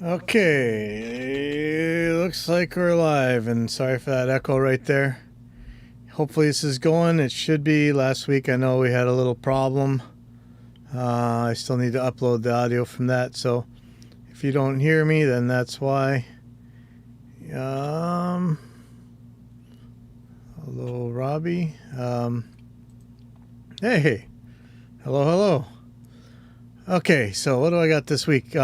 Okay, looks like we're live, and sorry for that echo right there. Hopefully this is going. It should be. Last week I know we had a little problem. I still need to upload the audio from that, so if you don't hear me, then that's why. Hello, Robbie. Hey, hello. Okay, so what do I got this week?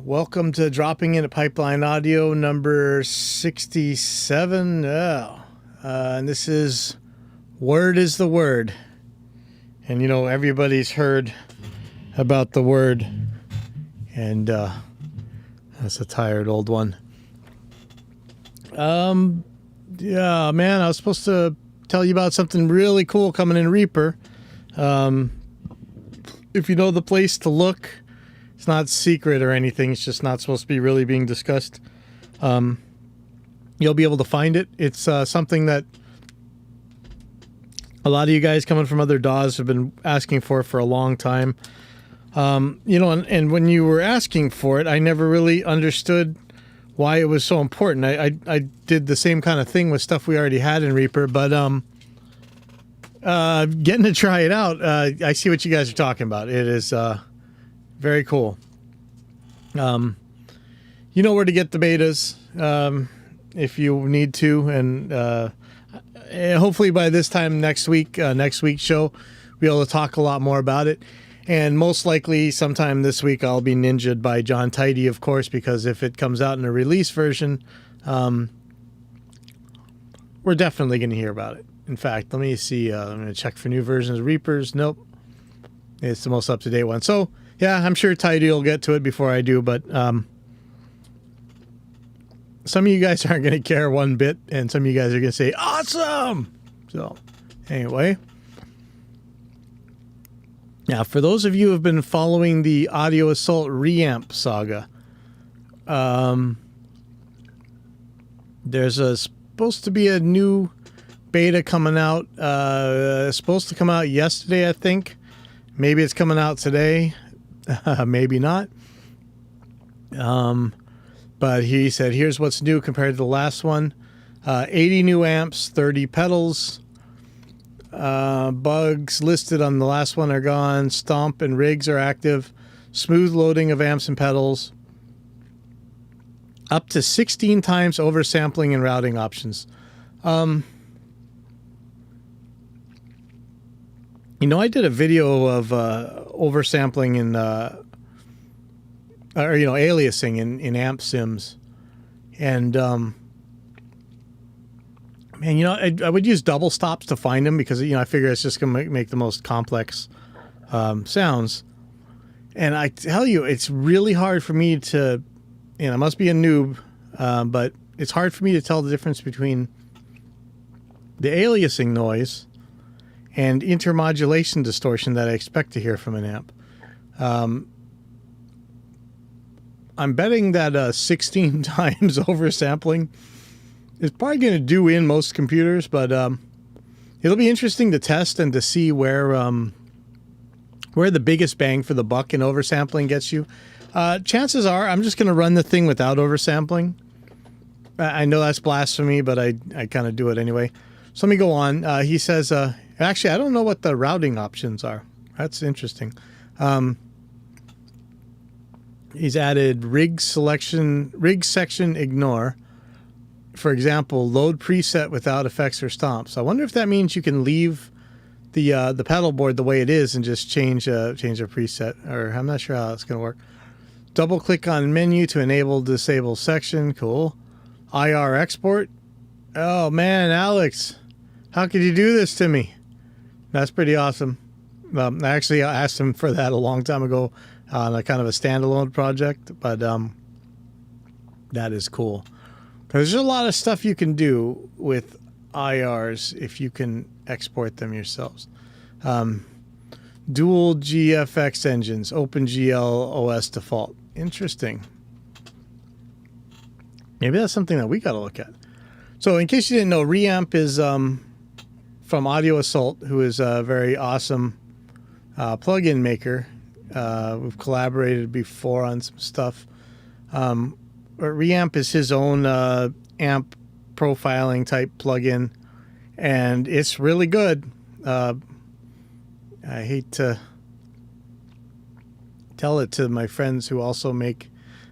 Welcome to dropping in at Pipeline Audio number 67. And this is Word is the Word. And you know, everybody's heard about the word. And that's a tired old one. Yeah, man, I was supposed to tell you about something really cool coming in Reaper. If you know the place to look, it's not secret or anything. It's just not supposed to be really being discussed. You'll be able to find it. It's something that a lot of you guys coming from other DAWs have been asking for a long time. You know, and when you were asking for it, I never really understood why it was so important. I did the same kind of thing with stuff we already had in Reaper, but getting to try it out, I see what you guys are talking about. It is very cool. You know where to get the betas if you need to, and hopefully by this time next week's show, we'll be able to talk a lot more about it. And most likely sometime this week I'll be ninja'd by John Tidy, of course, because if it comes out in a release version, we're definitely going to hear about it. In fact, let me see. I'm going to check for new versions of Reapers. Nope. It's the most up-to-date one. So, yeah, I'm sure Tidy will get to it before I do, but some of you guys aren't going to care one bit, and some of you guys are going to say, awesome! So, anyway. Now, for those of you who have been following the Audio Assault reamp saga, there's supposed to be a new beta coming out. Supposed to come out yesterday, I think. Maybe it's coming out today. Maybe not. But he said, here's what's new compared to the last one. 80 new amps, 30 pedals. Bugs listed on the last one are gone. Stomp and rigs are active. Smooth loading of amps and pedals. Up to 16 times oversampling and routing options. You know, I did a video of oversampling and aliasing in amp sims, and man, you know, I would use double stops to find them because, you know, I figure it's just gonna make the most complex sounds. And I tell you, it's really hard for me to, you know, I must be a noob, but it's hard for me to tell the difference between the aliasing noise and intermodulation distortion that I expect to hear from an amp. I'm betting that 16 times oversampling is probably going to do in most computers, but it'll be interesting to test and to see where the biggest bang for the buck in oversampling gets you. Chances are I'm just going to run the thing without oversampling. I know that's blasphemy, but I kind of do it anyway. So let me go on. He says, actually, I don't know what the routing options are. That's interesting. He's added rig section ignore. For example, load preset without effects or stomps. I wonder if that means you can leave the pedal board the way it is and just change a preset. Or I'm not sure how it's going to work. Double click on menu to enable disable section. Cool. IR export. Oh man, Alex, how could you do this to me? That's pretty awesome. I actually asked him for that a long time ago on a kind of a standalone project, but that is cool. There's a lot of stuff you can do with IRs if you can export them yourselves. Dual GFX engines, OpenGL OS default. Interesting. Maybe that's something that we got to look at. So in case you didn't know, reamp is from Audio Assault, who is a very awesome plugin maker. We've collaborated before on some stuff. Reamp is his own amp profiling type plugin, and it's really good. I hate to tell it to my friends who also make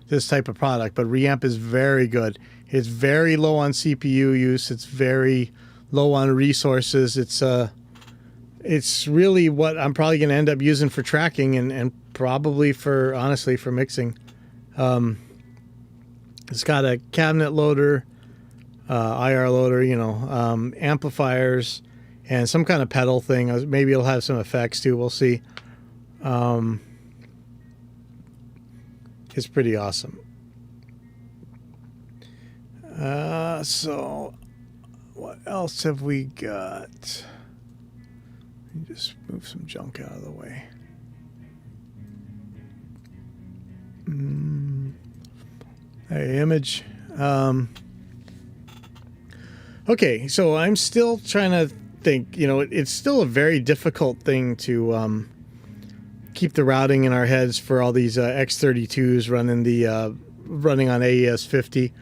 this type of product, but Reamp is very good. It's very low on CPU use. It's very low on resources. It's really what I'm probably going to end up using for tracking and probably for, honestly, for mixing. It's got a cabinet loader, IR loader, amplifiers, and some kind of pedal thing. Maybe it'll have some effects too. We'll see. It's pretty awesome. So what else have we got? Let me just move some junk out of the way. Hey, image. Okay, so I'm still trying to think, it's still a very difficult thing to keep the routing in our heads for all these X32s running on AES 50.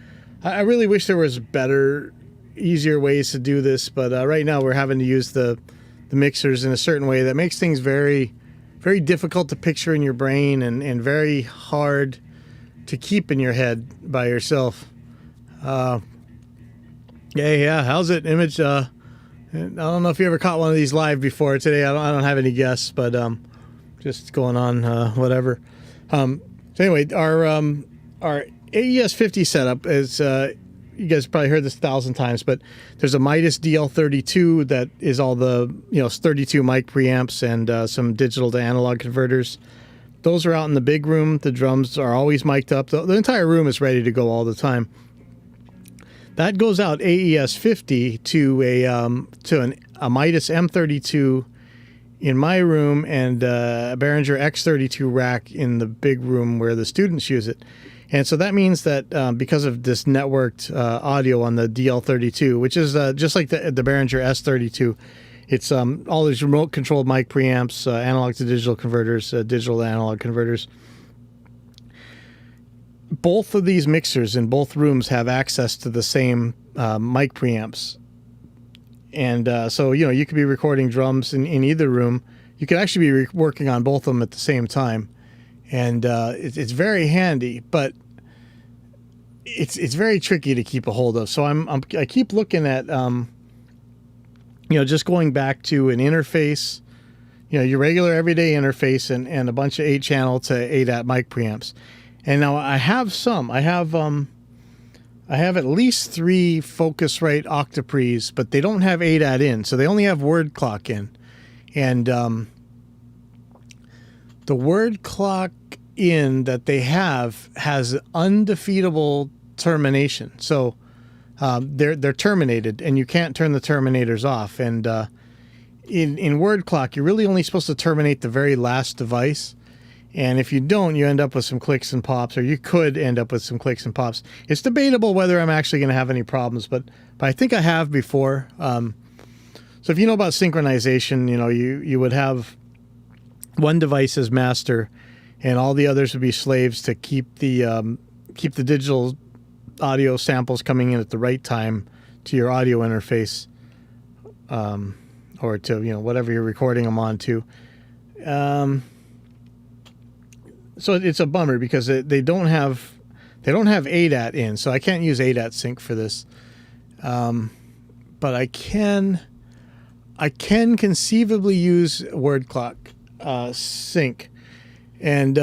I really wish there was better, easier ways to do this, but right now we're having to use the mixers in a certain way that makes things very, very difficult to picture in your brain and very hard to keep in your head by yourself. Yeah. How's it, Image? I don't know if you ever caught one of these live before today. I don't have any guests, but just going on whatever. So anyway, our AES 50 setup is, you guys probably heard this 1,000 times, but there's a Midas DL32 that is all the, 32 mic preamps and some digital to analog converters. Those are out in the big room. The drums are always mic'd up. The entire room is ready to go all the time. That goes out AES 50 to a Midas M32 in my room and a Behringer X32 rack in the big room where the students use it. And so that means that because of this networked audio on the DL32, which is just like the Behringer S32, it's all these remote-controlled mic preamps, analog to digital converters, digital to analog converters. Both of these mixers in both rooms have access to the same mic preamps. And so, you could be recording drums in either room. You could actually be working on both of them at the same time. And it's very handy, but it's very tricky to keep a hold of. So I keep looking at, just going back to an interface, your regular everyday interface and a bunch of 8-channel to ADAT mic preamps. And now I have some. I have at least 3 Focusrite Octopre's, but they don't have ADAT in, so they only have word clock in. And the word clock in that they have has undefeatable termination. So they're terminated, and you can't turn the terminators off. And in word clock, you're really only supposed to terminate the very last device. And if you don't, you end up with some clicks and pops, or you could end up with some clicks and pops. It's debatable whether I'm actually going to have any problems, but I think I have before. So if you know about synchronization, you would have one device as master, and all the others would be slaves to keep the digital audio samples coming in at the right time to your audio interface, or to whatever you're recording them onto. So it's a bummer because they don't have ADAT in, so I can't use ADAT sync for this. But I can conceivably use word clock sync, and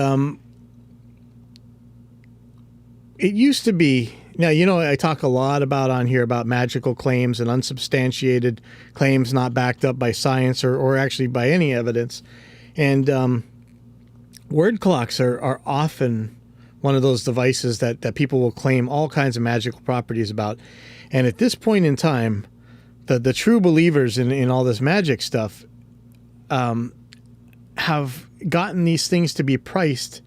it used to be. Now, I talk a lot on here about magical claims and unsubstantiated claims not backed up by science or actually by any evidence, and word clocks are often one of those devices that people will claim all kinds of magical properties about. And at this point in time, the true believers in all this magic stuff have gotten these things to be priced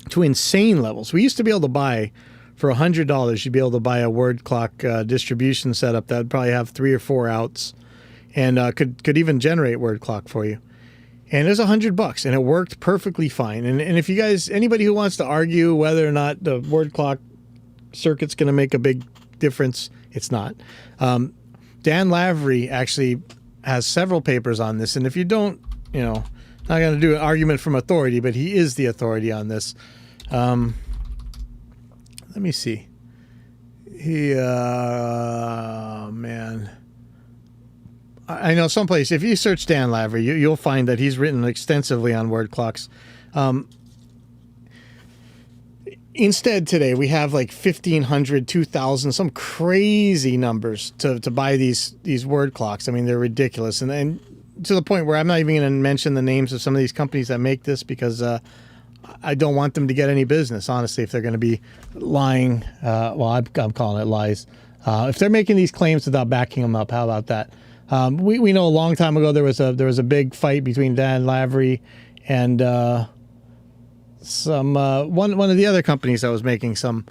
to insane levels. We used to be able to buy, for $100, you'd be able to buy a word clock distribution setup that would probably have 3 or 4 outs and could even generate word clock for you. And it was $100, and it worked perfectly fine. And if you guys, anybody who wants to argue whether or not the word clock circuit's going to make a big difference, it's not. Dan Lavery actually has several papers on this, and if you don't, not going to do an argument from authority, but he is the authority on this. Let me see. Man. I know someplace, if you search Dan Lavery, you'll find that he's written extensively on word clocks. Instead, today, we have like 1,500, 2,000, some crazy numbers to buy these word clocks. I mean, they're ridiculous. And to the point where I'm not even going to mention the names of some of these companies that make this, because I don't want them to get any business, honestly, if they're going to be lying. I'm calling it lies. If they're making these claims without backing them up, how about that? We know a long time ago there was a big fight between Dan Lavery and one of the other companies that was making some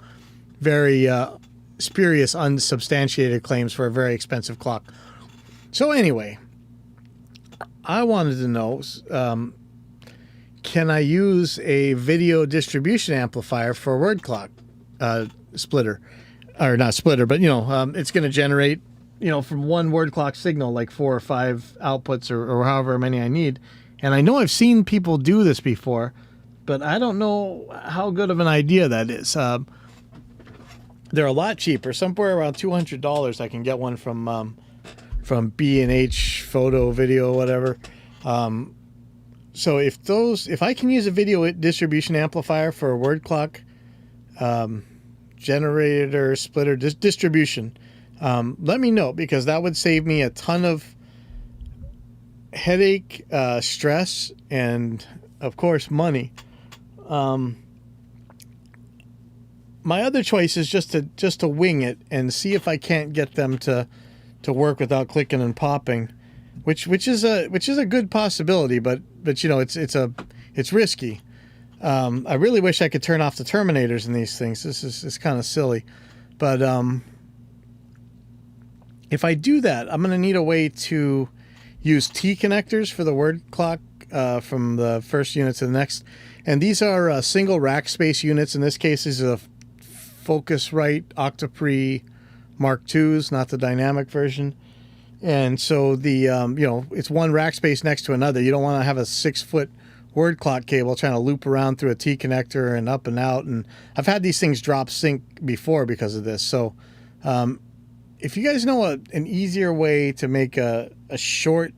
very spurious, unsubstantiated claims for a very expensive clock. So anyway, I wanted to know, can I use a video distribution amplifier for a word clock splitter? Or not splitter, but it's going to generate from one word clock signal, like 4 or 5 outputs or however many I need. And I know I've seen people do this before, but I don't know how good of an idea that is. They're a lot cheaper, somewhere around $200. I can get one from B&H Photo, Video, whatever. So if I can use a video distribution amplifier for a word clock generator, splitter, distribution, let me know, because that would save me a ton of headache, stress, and of course money. My other choice is just to wing it and see if I can't get them to work without clicking and popping, which is a good possibility, but it's risky. I really wish I could turn off the terminators in these things. It's kind of silly, but if I do that, I'm going to need a way to use T connectors for the word clock from the first unit to the next. And these are single rack space units. In this case, these are Focusrite Octoprix Mark IIs, not the dynamic version. And so it's one rack space next to another. You don't want to have a 6-foot word clock cable trying to loop around through a T connector and up and out. And I've had these things drop sync before because of this. So if you guys know an easier way to make a short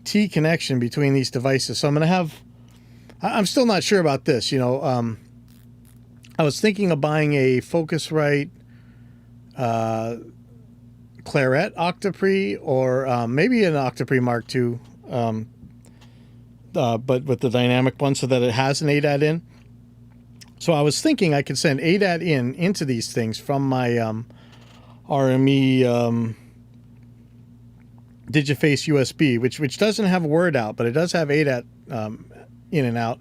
T connection between these devices, so I'm still not sure about this. I was thinking of buying a Focusrite Claret Octoprix, or maybe an Octoprix Mark II, but with the dynamic one, so that it has an ADAT in. So I was thinking I could send ADAT into these things from my RME Digiface USB, which doesn't have word out, but it does have ADAT in and out.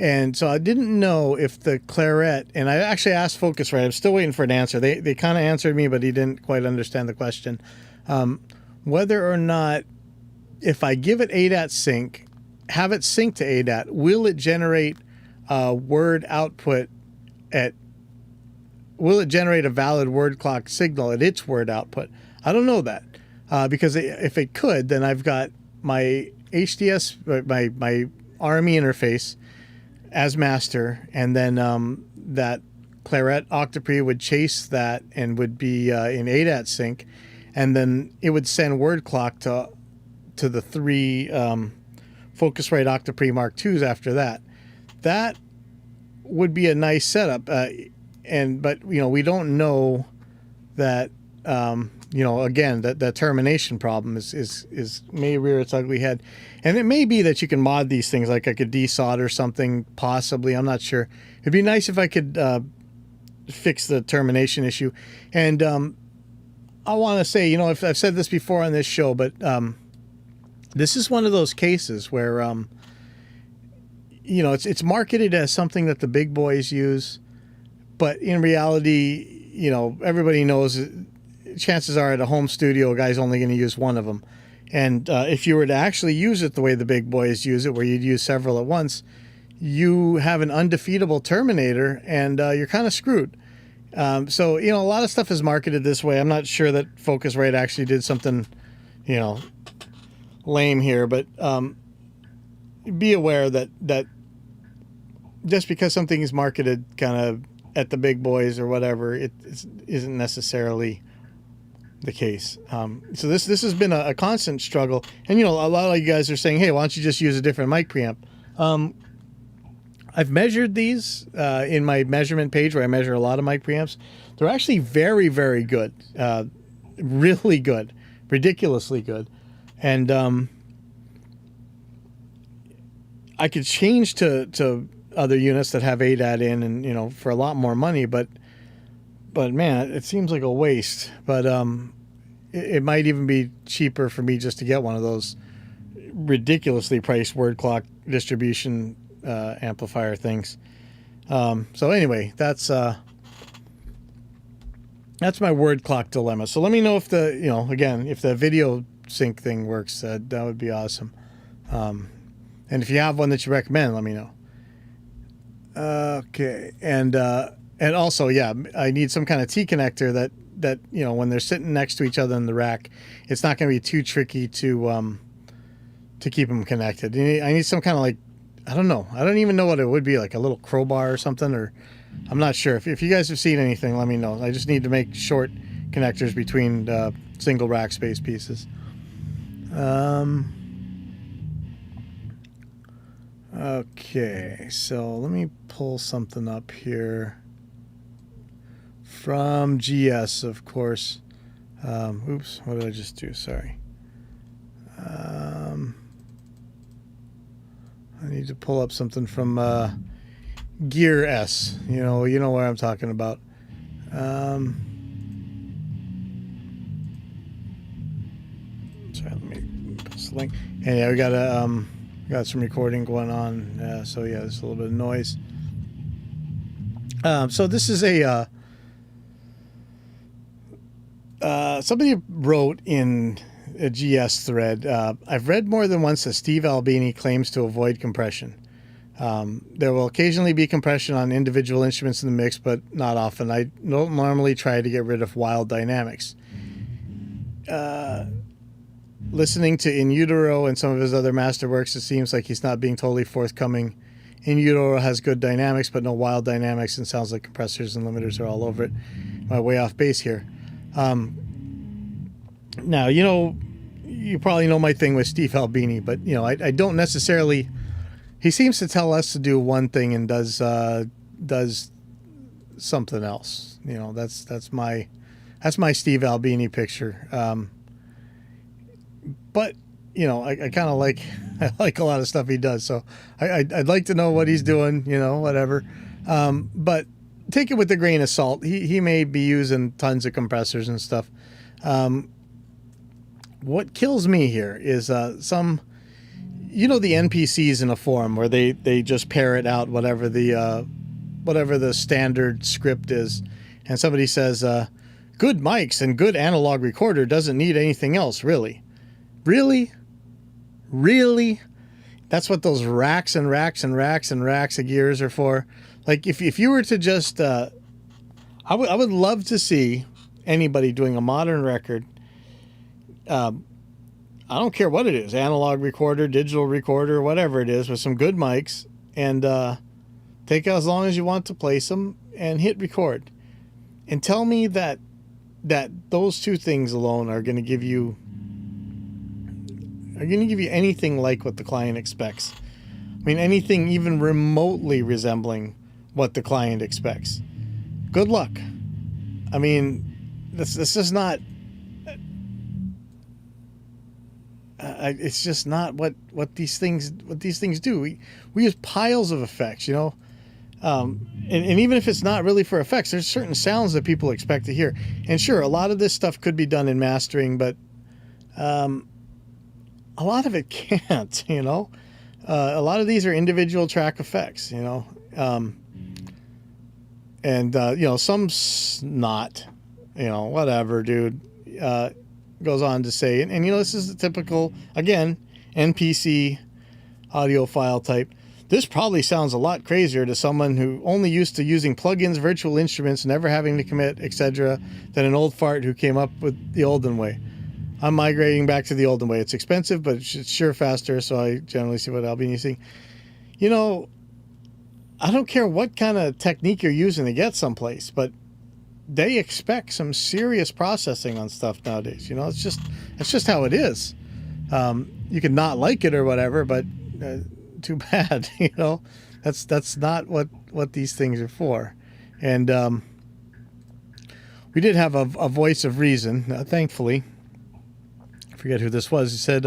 And so I didn't know if the Claret, and I actually asked Focusrite, I'm still waiting for an answer. They kind of answered me, but he didn't quite understand the question. Whether or not, if I give it ADAT sync, have it sync to ADAT, will it generate word output will it generate a valid word clock signal at its word output? I don't know that. Because if it could, then I've got my HDS, my RME interface as master, and then that Claret Octoprix would chase that and would be in ADAT sync, and then it would send word clock to the 3 Focusrite Octoprix Mark IIs after that. That would be a nice setup, but we don't know that. Again, that termination problem is may rear its ugly head. And it may be that you can mod these things, like I could desolder something, possibly. I'm not sure. It'd be nice if I could fix the termination issue. And I want to say, if I've said this before on this show, but this is one of those cases where, it's marketed as something that the big boys use, but in reality, everybody knows chances are at a home studio, a guy's only going to use one of them. And if you were to actually use it the way the big boys use it, where you'd use several at once, you have an undefeatable Terminator, and you're kind of screwed. So, a lot of stuff is marketed this way. I'm not sure that Focusrite actually did something, lame here, but be aware that just because something is marketed kind of at the big boys or whatever, it isn't necessarily the case. So this has been a constant struggle. And, a lot of you guys are saying, hey, why don't you just use a different mic preamp? I've measured these in my measurement page where I measure a lot of mic preamps. They're actually very, very good. Really good. Ridiculously good. And I could change to other units that have ADAT in and, for a lot more money, but man, it seems like a waste. But it might even be cheaper for me just to get one of those ridiculously priced word clock distribution amplifier things. So anyway, that's my word clock dilemma. So let me know if if the video sync thing works. That would be awesome. And if you have one that you recommend, let me know. Okay, and also, yeah, I need some kind of T connector that when they're sitting next to each other in the rack, it's not going to be too tricky to keep them connected. I need some kind of I don't know. I don't even know what it would be, like a little crowbar or something, or I'm not sure. If you guys have seen anything, let me know. I just need to make short connectors between single rack space pieces. Okay, so let me pull something up here from GS, of course. Oops, what did I just do? Sorry. I need to pull up something from Gear S. You know where I'm talking about. Sorry, let me put this link. And yeah, we got some recording going on. So yeah, there's a little bit of noise. So this is somebody wrote in a GS thread. I've read more than once that Steve Albini claims to avoid compression. There will occasionally be compression on individual instruments in the mix, but not often. I don't normally try to get rid of wild dynamics. Listening to In Utero and some of his other masterworks, it seems like he's not being totally forthcoming. In Utero has good dynamics, but no wild dynamics, and sounds like compressors and limiters are all over it. Am I way off base here? Now, you probably know my thing with Steve Albini, but, I don't necessarily... He seems to tell us to do one thing and does something else. That's my Steve Albini picture. But I kind of like a lot of stuff he does. So I'd like to know what he's doing. Whatever. But take it with a grain of salt. He may be using tons of compressors and stuff. What kills me here is some. The NPCs in a forum where they just parrot out whatever the standard script is, and somebody says, "Good mics and good analog recorder doesn't need anything else, really." Really? That's what those racks and racks and racks and racks of gears are for. Like if you were to just, I would love to see anybody doing a modern record. I don't care what it is, analog recorder, digital recorder, whatever it is, with some good mics, and take as long as you want to place them and hit record. And tell me that those two things alone are going to give you anything like what the client expects. I mean, anything even remotely resembling what the client expects. Good luck. I mean, this is not... it's just not what these things do. We use piles of effects, and even if it's not really for effects, there's certain sounds that people expect to hear. And sure, a lot of this stuff could be done in mastering, but a lot of it can't. A lot of these are individual track effects. And some's not. Whatever, dude. goes on to say, and this is the typical, again, NPC audio file type. This probably sounds a lot crazier to someone who only used to using plugins, virtual instruments, never having to commit, etc., than an old fart who came up with the olden way. I'm migrating back to the olden way. It's expensive, but it's sure faster, so I generally see what I'll be using. I don't care what kind of technique you're using to get someplace, but they expect some serious processing on stuff nowadays. It's just how it is. You can not like it or whatever, but too bad. That's not what these things are for. And we did have a voice of reason, thankfully. I forget who this was. He said,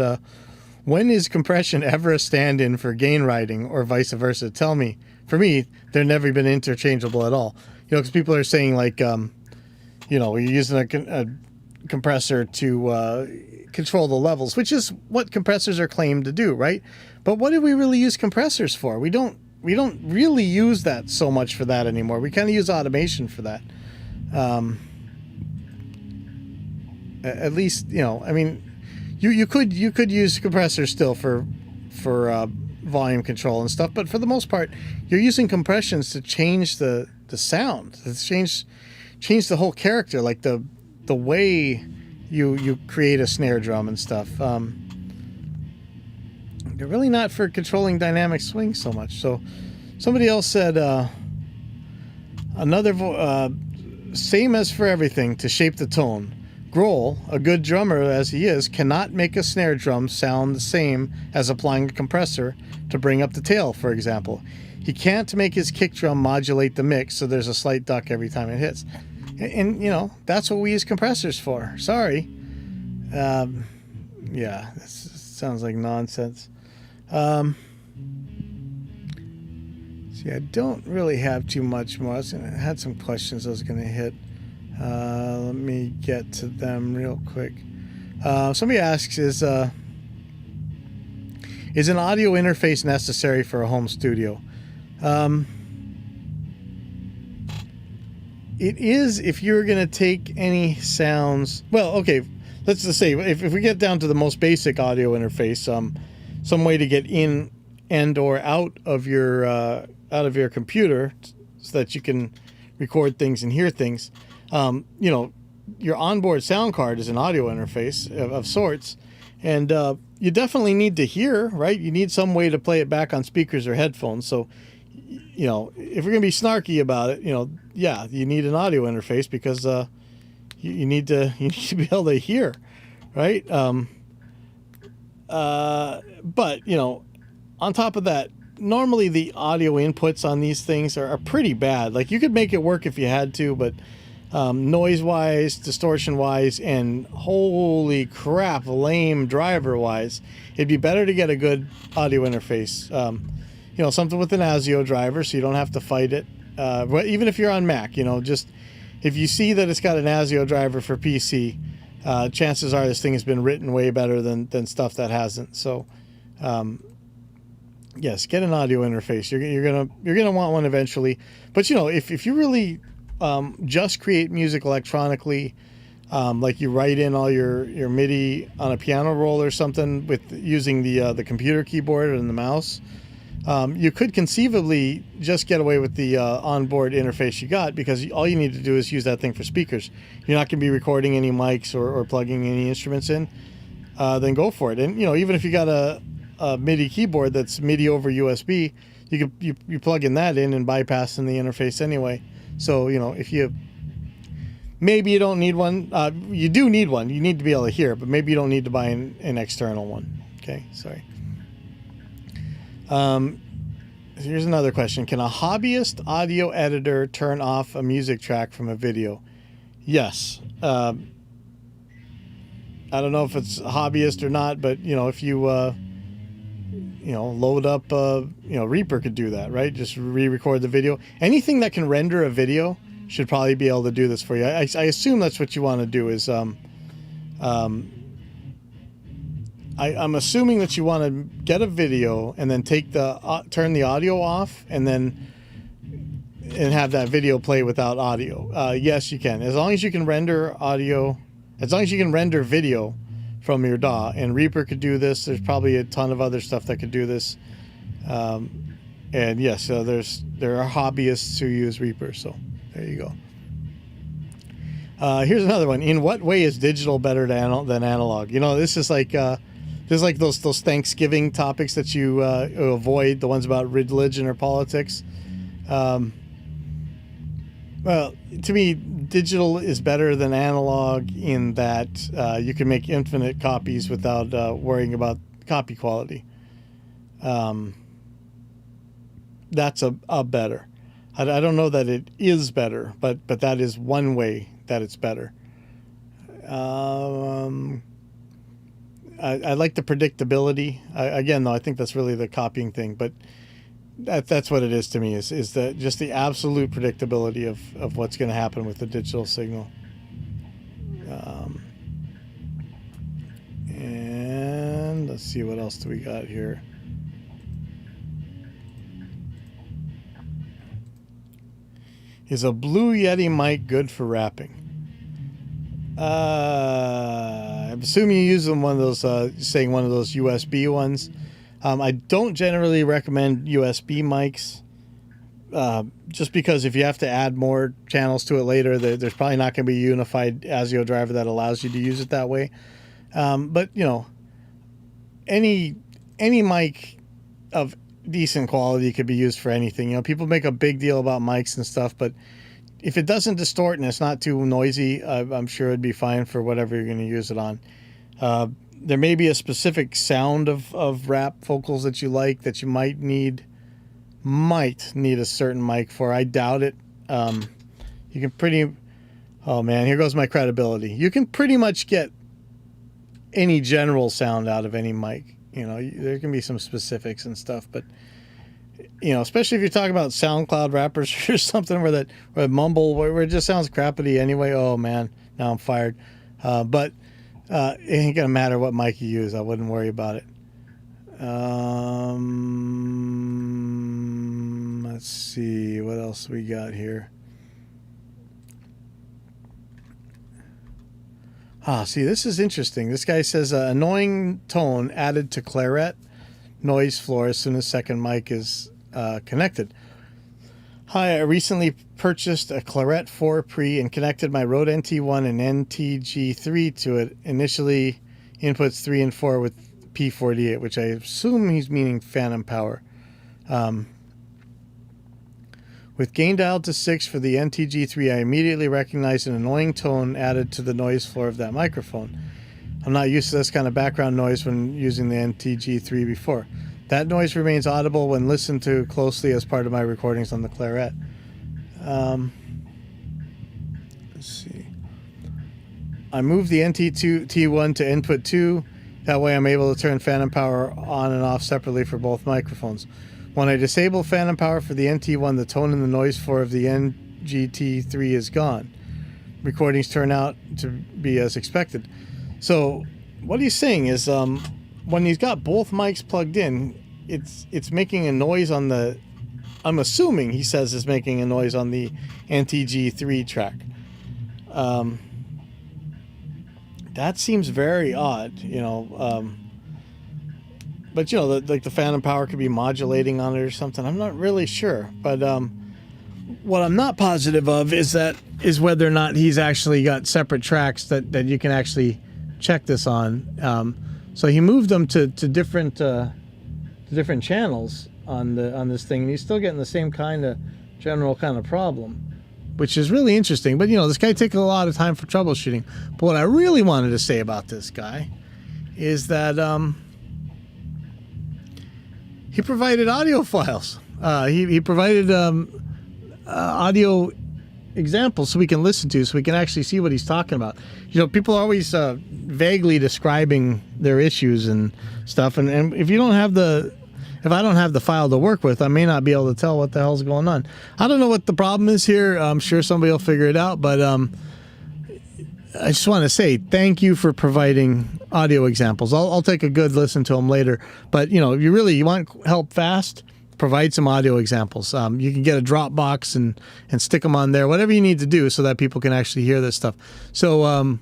when is compression ever a stand-in for gain riding or vice versa? Tell me. For me, they've never been interchangeable at all. Because people are saying like, you're using a compressor to control the levels, which is what compressors are claimed to do, right? But what do we really use compressors for? We don't really use that so much for that anymore. We kind of use automation for that. At least, you could use compressors still for volume control and stuff, but for the most part, you're using compressions to change the sound, to change the whole character, like the way you create a snare drum and stuff. They're really not for controlling dynamic swing so much. So somebody else said same as for everything to shape the tone. Grohl, a good drummer as he is, cannot make a snare drum sound the same as applying a compressor to bring up the tail, for example. He can't make his kick drum modulate the mix so there's a slight duck every time it hits. And that's what we use compressors for. Sorry. Yeah, this sounds like nonsense. See, I don't really have too much more. I had some questions I was going to hit. Let me get to them real quick. Somebody asks, is an audio interface necessary for a home studio? It is if you're going to take any sounds. Well, okay, let's just say if we get down to the most basic audio interface, some way to get in and or out of your computer so that you can record things and hear things. Your onboard sound card is an audio interface of sorts, and you definitely need to hear, right? You need some way to play it back on speakers or headphones. So, if we're going to be snarky about it, yeah, you need an audio interface because you need to be able to hear, right? But on top of that, normally the audio inputs on these things are pretty bad. Like, you could make it work if you had to, but noise-wise, distortion-wise, and holy crap, lame driver-wise, it'd be better to get a good audio interface. Something with an ASIO driver so you don't have to fight it. But even if you're on Mac, just if you see that it's got an ASIO driver for PC, chances are this thing has been written way better than stuff that hasn't. So, yes, get an audio interface. You're gonna want one eventually. But if you really just create music electronically, like you write in all your MIDI on a piano roll or something with using the computer keyboard and the mouse, you could conceivably just get away with the onboard interface you got, because all you need to do is use that thing for speakers. You're not going to be recording any mics or plugging any instruments in. Then go for it. And even if you got a MIDI keyboard that's MIDI over USB, you plug in that in and bypassing the interface anyway. So if maybe you don't need one, you do need one. You need to be able to hear, but maybe you don't need to buy an external one. Okay, sorry. Here's another question. Can a hobbyist audio editor turn off a music track from a video? Yes. I don't know if it's a hobbyist or not, but if you load up Reaper could do that, right? Just re-record the video. Anything that can render a video should probably be able to do this for you. I assume that's what you want to do is I'm assuming that you want to get a video and then take turn the audio off and have that video play without audio. Yes, you can, as long as you can render audio as long as you can render video from your DAW, and Reaper could do this. There's probably a ton of other stuff that could do this. And yes, so there are hobbyists who use Reaper. So there you go. Here's another one. In what way is digital better than analog? You know, this is like those Thanksgiving topics that you avoid, the ones about religion or politics. Well, to me, digital is better than analog in that you can make infinite copies without worrying about copy quality. That's a better. I don't know that it is better, but that is one way that it's better. I like the predictability. Again, though, I think that's really the copying thing, but that's what it is to me, is that just the absolute predictability of what's going to happen with the digital signal. And let's see, what else do we got here? Is a Blue Yeti mic good for rapping? I'm assuming you use them one of those USB ones. I don't generally recommend USB mics, just because if you have to add more channels to it later, there's probably not going to be a unified ASIO driver that allows you to use it that way. But you know, any mic of decent quality could be used for anything. You know, people make a big deal about mics and stuff, but if it doesn't distort and it's not too noisy, I'm sure it'd be fine for whatever you're going to use it on. There may be a specific sound of rap vocals that you like that you might need a certain mic for. I doubt it. You can oh man, here goes my credibility. You can pretty much get any general sound out of any mic. You know, there can be some specifics and stuff, but you know, especially if you're talking about SoundCloud rappers or something where mumble, where it just sounds crappity anyway. Oh man, now I'm fired. But it ain't gonna matter what mic you use. I wouldn't worry about it. Let's see what else we got here. See, this is interesting. This guy says annoying tone added to claret noise floor as soon as second mic is connected. Hi, I recently purchased a Claret 4 Pre and connected my Rode NT1 and NTG3 to it. Initially, inputs 3 and 4 with P48, which I assume he's meaning phantom power. With gain dialed to 6 for the NTG3, I immediately recognized an annoying tone added to the noise floor of that microphone. I'm not used to this kind of background noise when using the NTG3 before. That noise remains audible when listened to closely as part of my recordings on the Claret. Let's see. I moved the NT1 to input 2. That way I'm able to turn phantom power on and off separately for both microphones. When I disable phantom power for the NT1, the tone and the noise floor of the NGT3 is gone. Recordings turn out to be as expected. So what he's saying is when he's got both mics plugged in, it's making a noise on the, I'm assuming he says is making a noise on the NTG3 track. That seems very odd, you know. But you know, like the phantom power could be modulating on it or something. I'm not really sure, but what I'm not positive of is whether or not he's actually got separate tracks that you can actually check this on. So he moved them to different channels on this thing, and he's still getting the same general kind of problem, which is really interesting. But you know, this guy takes a lot of time for troubleshooting. But what I really wanted to say about this guy is that he provided audio files. He provided audio examples so we can listen to, so we can actually see what he's talking about. You know, people are always vaguely describing their issues and stuff, and if I don't have the file to work with, I may not be able to tell what the hell's going on. I don't know what the problem is here. I'm sure somebody will figure it out, but I just want to say thank you for providing audio examples. I'll take a good listen to them later, but you know, if you want help fast, provide some audio examples. You can get a Dropbox and stick them on there, whatever you need to do so that people can actually hear this stuff. So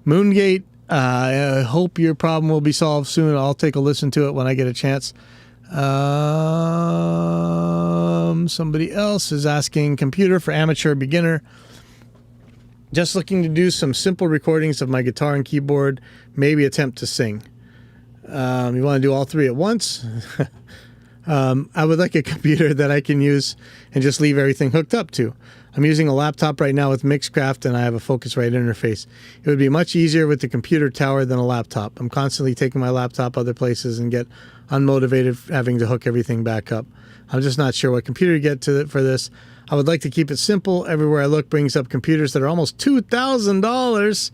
Moongate, I hope your problem will be solved soon. I'll take a listen to it when I get a chance. Somebody else is asking, computer for amateur beginner. Just looking to do some simple recordings of my guitar and keyboard, maybe attempt to sing. You want to do all three at once? I would like a computer that I can use and just leave everything hooked up to. I'm using a laptop right now with Mixcraft, and I have a Focusrite interface. It would be much easier with the computer tower than a laptop. I'm constantly taking my laptop other places and get unmotivated having to hook everything back up. I'm just not sure what computer to get for this. I would like to keep it simple. Everywhere I look brings up computers that are almost $2,000.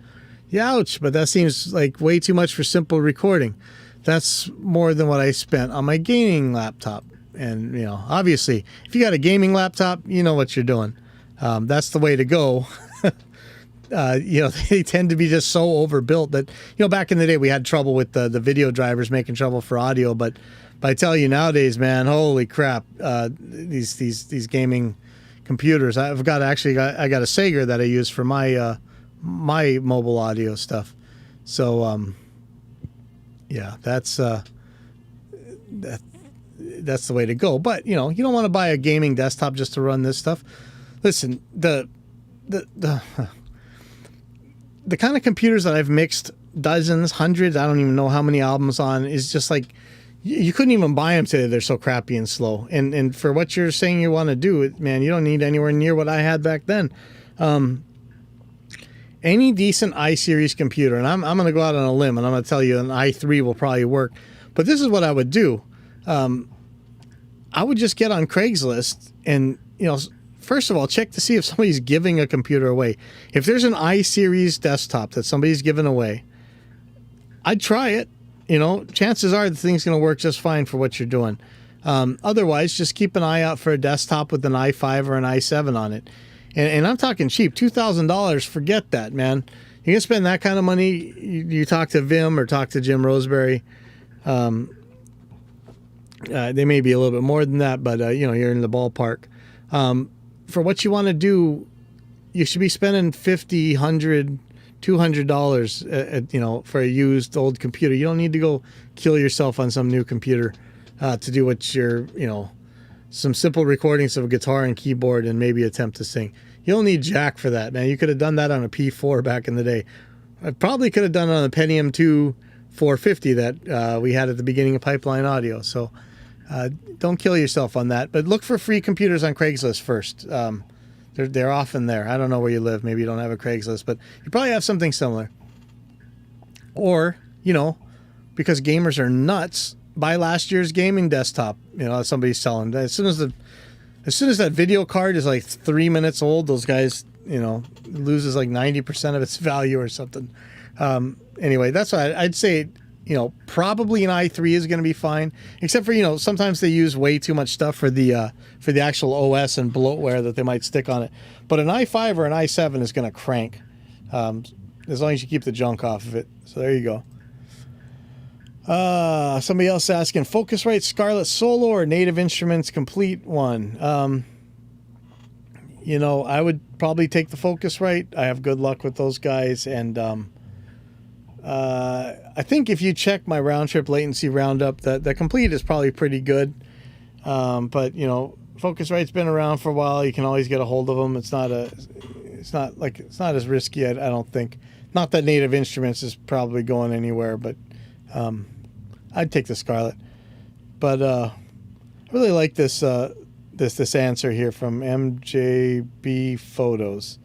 Youch, but that seems like way too much for simple recording. That's more than what I spent on my gaming laptop. And, you know, obviously, if you got a gaming laptop, you know what you're doing. That's the way to go. You know, they tend to be just so overbuilt that, you know, back in the day we had trouble with the video drivers making trouble for audio. But I tell you nowadays, man, holy crap, these gaming computers. I got a Sager that I use for my my mobile audio stuff. So yeah, that's the way to go. But you know, you don't want to buy a gaming desktop just to run this stuff. Listen, the kind of computers that I've mixed dozens, hundreds, I don't even know how many albums on, is just like you couldn't even buy them today. They're so crappy and slow. And for what you're saying you want to do, man, you don't need anywhere near what I had back then. Any decent i-series computer, and I'm going to go out on a limb and I'm going to tell you an i3 will probably work. But this is what I would do. I would just get on Craigslist and, you know, first of all, check to see if somebody's giving a computer away. If there's an i-series desktop that somebody's giving away, I'd try it. You know, chances are the thing's going to work just fine for what you're doing. Otherwise, just keep an eye out for a desktop with an i5 or an i7 on it. And I'm talking cheap, $2,000. Forget that, man. You can spend that kind of money. You talk to Vim or talk to Jim Roseberry. They may be a little bit more than that, but you know, you're in the ballpark. For what you want to do, you should be spending $50, $100, $200, you know, for a used old computer. You don't need to go kill yourself on some new computer to do what you're, you know, some simple recordings of a guitar and keyboard and maybe attempt to sing. You don't need jack for that, man. You could have done that on a P4 back in the day. I probably could have done it on the Pentium 2 450 that we had at the beginning of Pipeline Audio. So don't kill yourself on that. But look for free computers on Craigslist first. They're often there. I don't know where you live. Maybe you don't have a Craigslist, but you probably have something similar. Or, you know, because gamers are nuts, buy last year's gaming desktop. You know, somebody's selling. As soon as that video card is like 3 minutes old, those guys, you know, loses like 90% of its value or something. Anyway, that's why I'd say, you know, probably an i3 is going to be fine, except for, you know, sometimes they use way too much stuff for the actual OS and bloatware that they might stick on it. But an i5 or an i7 is going to crank, as long as you keep the junk off of it. So there you go. Somebody else asking, Focusrite Scarlett Solo or Native Instruments Complete one? You know, I would probably take the Focusrite. I have good luck with those guys, and I think if you check my round trip latency roundup, that Complete is probably pretty good. But you know, Focusrite's been around for a while. You can always get a hold of them. It's not as risky. I don't think. Not that Native Instruments is probably going anywhere, but I'd take the Scarlett. But I really like this answer here from MJB Photos.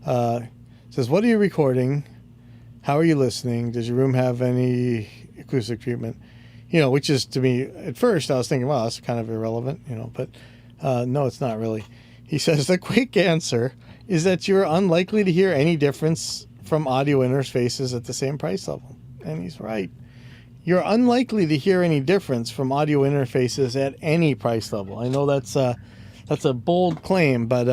It says, what are you recording? How are you listening? Does your room have any acoustic treatment? You know, which is, to me, at first I was thinking, well, that's kind of irrelevant, you know, but no, it's not really. He says, the quick answer is that you're unlikely to hear any difference from audio interfaces at the same price level. And he's right. You're unlikely to hear any difference from audio interfaces at any price level. I know that's a bold claim, but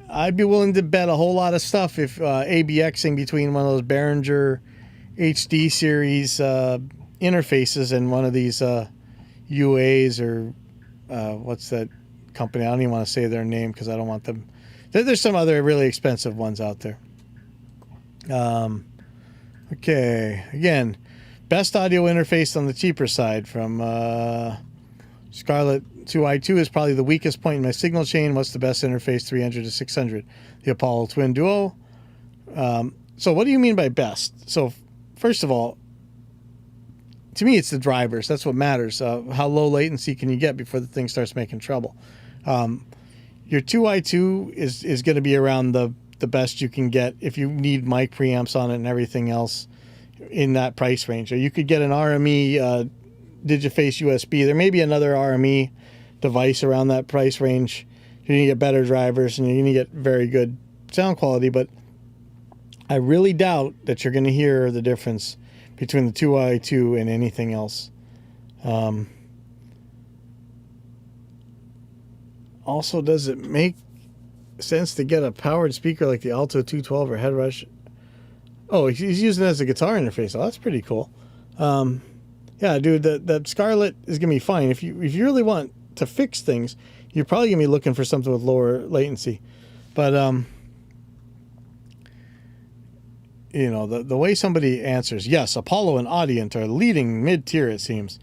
I'd be willing to bet a whole lot of stuff if ABXing between one of those Behringer HD series interfaces and one of these UAs or what's that company? I don't even want to say their name because I don't want them. There's some other really expensive ones out there. Okay, again, best audio interface on the cheaper side from Scarlett 2i2 is probably the weakest point in my signal chain. What's the best interface? 300 to 600. The Apollo Twin Duo. So what do you mean by best? So first of all, to me, it's the drivers. That's what matters. How low latency can you get before the thing starts making trouble? Your 2i2 is going to be around the best you can get if you need mic preamps on it and everything else in that price range. Or you could get an RME Digiface USB. There may be another RME device around that price range. You're going to get better drivers and you're going to get very good sound quality, but I really doubt that you're going to hear the difference between the 2i2 and anything else. Also, does it make sense to get a powered speaker like the Alto 212 or Headrush? Oh, he's using it as a guitar interface. Oh, that's pretty cool. Yeah, dude, that Scarlett is going to be fine. If you really want to fix things, you're probably going to be looking for something with lower latency. But, you know, the way somebody answers, yes, Apollo and Audient are leading mid-tier, it seems.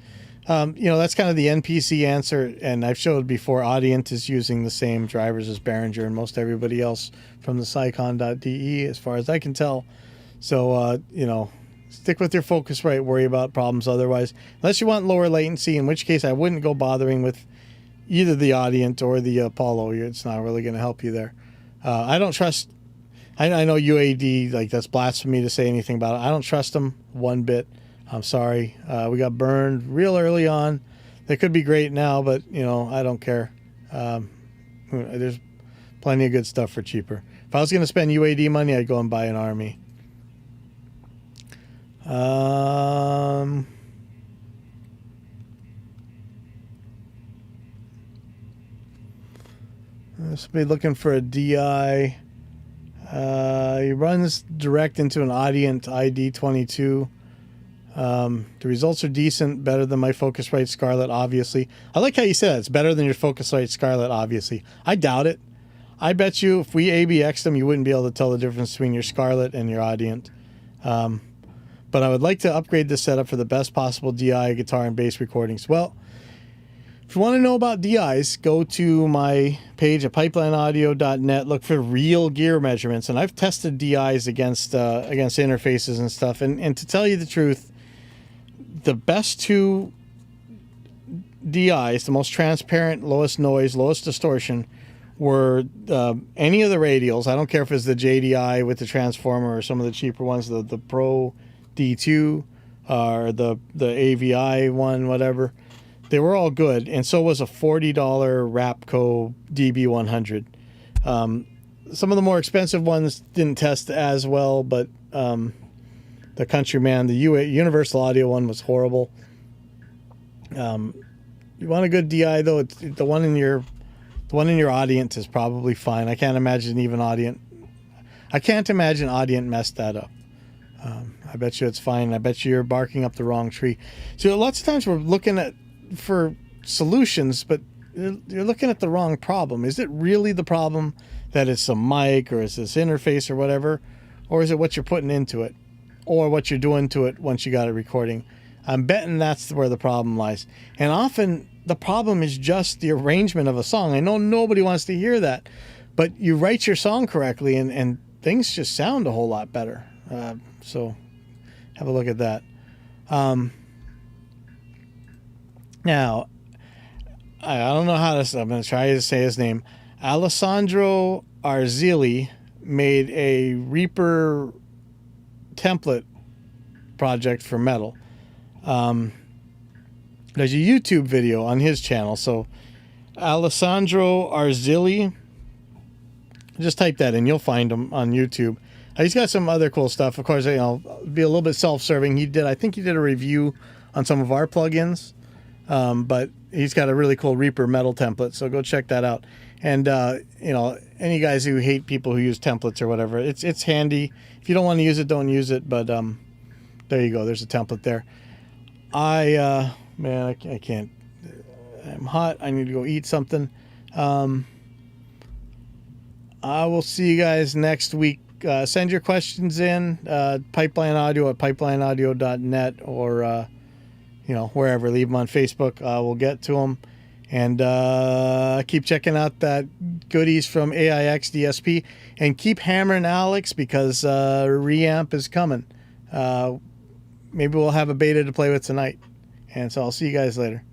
You know, that's kind of the NPC answer, and I've showed before Audient is using the same drivers as Behringer and most everybody else from the Sycon.de, as far as I can tell. So, you know, stick with your Focusrite, worry about problems otherwise. Unless you want lower latency, in which case I wouldn't go bothering with either the Audient or the Apollo. It's not really going to help you there. I don't trust... I know UAD, like, that's blasphemy to say anything about it. I don't trust them one bit. I'm sorry. We got burned real early on. They could be great now, but, you know, I don't care. There's plenty of good stuff for cheaper. If I was going to spend UAD money, I'd go and buy an Army. Somebody looking for a DI. He runs direct into an Audient ID22. The results are decent, better than my Focusrite Scarlett, obviously. I like how you said it's better than your Focusrite Scarlett, obviously. I doubt it. I bet you if we ABX'd them, you wouldn't be able to tell the difference between your Scarlett and your Audient. But I would like to upgrade this setup for the best possible DI, guitar, and bass recordings. Well, if you want to know about DIs, go to my page at pipelineaudio.net. Look for real gear measurements, and I've tested DIs against interfaces and stuff. And to tell you the truth, the best two DIs, the most transparent, lowest noise, lowest distortion, were any of the radials. I don't care if it's the JDI with the transformer or some of the cheaper ones, the Pro D2 or the AVI one, whatever. They were all good, and so was a $40 Rapco DB100. Some of the more expensive ones didn't test as well, but the Countryman, the Universal Audio one was horrible. You want a good DI though? It's the one in your Audient is probably fine. I can't imagine Audient messed that up. I bet you it's fine. I bet you you're barking up the wrong tree. So lots of times we're looking for solutions, but you're looking at the wrong problem. Is it really the problem that it's a mic or is this interface or whatever? Or is it what you're putting into it? Or what you're doing to it once you got it recording? I'm betting that's where the problem lies. And often the problem is just the arrangement of a song. I know nobody wants to hear that, but you write your song correctly and things just sound a whole lot better. So have a look at that. Now, I don't know how to... I'm going to try to say his name. Alessandro Arzilli made a Reaper template project for metal. There's a YouTube video on his channel. So, Alessandro Arzilli, just type that in. You'll find him on YouTube. He's got some other cool stuff. Of course, you know, be a little bit self-serving. I think he did a review on some of our plugins. But he's got a really cool Reaper metal template, so go check that out. And, you know, any guys who hate people who use templates or whatever, it's handy. If you don't want to use it, don't use it, but there you go. There's a template there. Man, I can't. I'm hot. I need to go eat something. I will see you guys next week. send your questions in, pipelineaudio at pipelineaudio.net, or wherever. Leave them on Facebook. We'll get to them. And keep checking out that goodies from AIX DSP, and keep hammering Alex, because reamp is coming. Maybe we'll have a beta to play with tonight. And so I'll see you guys later.